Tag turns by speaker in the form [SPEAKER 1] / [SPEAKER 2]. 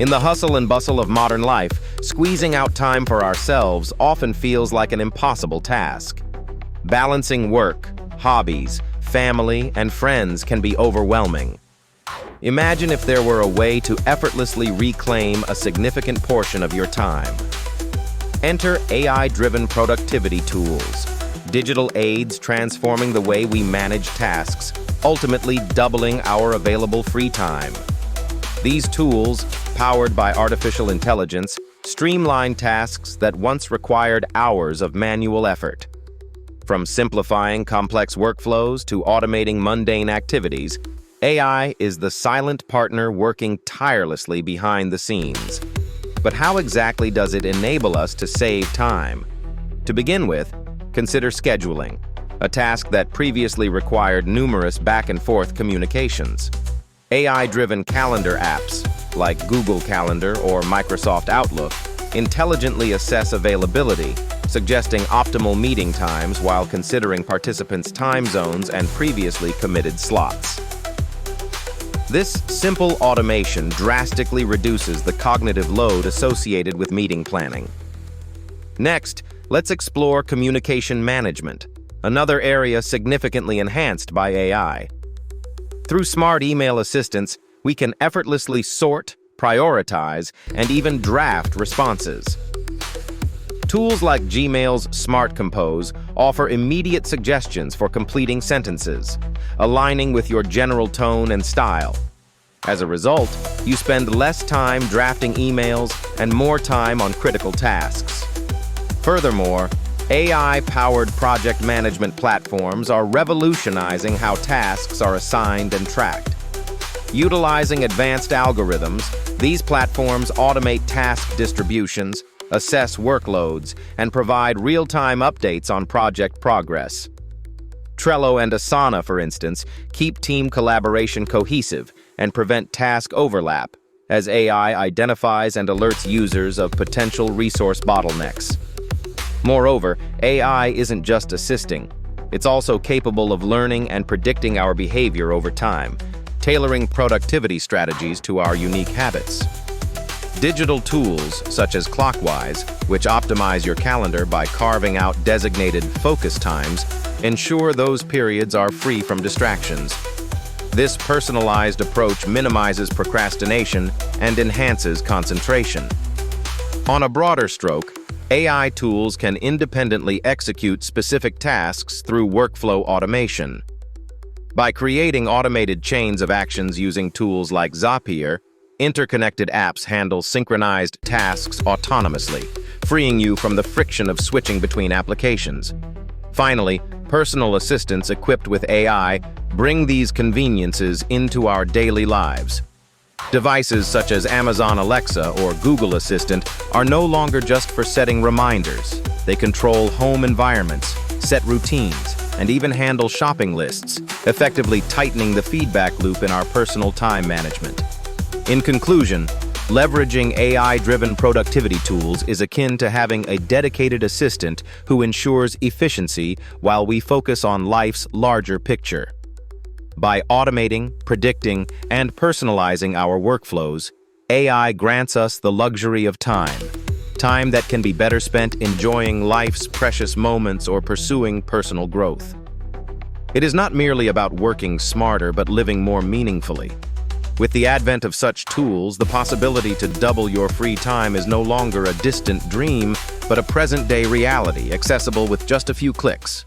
[SPEAKER 1] In the hustle and bustle of modern life, squeezing out time for ourselves often feels like an impossible task. Balancing work, hobbies, family, and friends can be overwhelming. Imagine if there were a way to effortlessly reclaim a significant portion of your time. Enter AI-driven productivity tools, digital aids transforming the way we manage tasks, ultimately doubling our available free time. These tools, powered by artificial intelligence, streamline tasks that once required hours of manual effort. From simplifying complex workflows to automating mundane activities, AI is the silent partner working tirelessly behind the scenes. But how exactly does it enable us to save time? To begin with, consider scheduling, a task that previously required numerous back-and-forth communications. AI-driven calendar apps, like Google Calendar or Microsoft Outlook, intelligently assess availability, suggesting optimal meeting times while considering participants' time zones and previously committed slots. This simple automation drastically reduces the cognitive load associated with meeting planning. Next, let's explore communication management, another area significantly enhanced by AI. Through smart email assistants, we can effortlessly sort, prioritize, and even draft responses. Tools like Gmail's Smart Compose offer immediate suggestions for completing sentences, aligning with your general tone and style. As a result, you spend less time drafting emails and more time on critical tasks. Furthermore, AI-powered project management platforms are revolutionizing how tasks are assigned and tracked. Utilizing advanced algorithms, these platforms automate task distributions, assess workloads, and provide real-time updates on project progress. Trello and Asana, for instance, keep team collaboration cohesive and prevent task overlap, as AI identifies and alerts users of potential resource bottlenecks. Moreover, AI isn't just assisting. It's also capable of learning and predicting our behavior over time, tailoring productivity strategies to our unique habits. Digital tools, such as Clockwise, which optimize your calendar by carving out designated focus times, ensure those periods are free from distractions. This personalized approach minimizes procrastination and enhances concentration. On a broader stroke, AI tools can independently execute specific tasks through workflow automation. By creating automated chains of actions using tools like Zapier, interconnected apps handle synchronized tasks autonomously, freeing you from the friction of switching between applications. Finally, personal assistants equipped with AI bring these conveniences into our daily lives. Devices such as Amazon Alexa or Google Assistant are no longer just for setting reminders. They control home environments, set routines, and even handle shopping lists, effectively tightening the feedback loop in our personal time management. In conclusion, leveraging AI-driven productivity tools is akin to having a dedicated assistant who ensures efficiency while we focus on life's larger picture. By automating, predicting, and personalizing our workflows, AI grants us the luxury of time that can be better spent enjoying life's precious moments or pursuing personal growth. It is not merely about working smarter but living more meaningfully. With the advent of such tools, the possibility to double your free time is no longer a distant dream, but a present-day reality accessible with just a few clicks.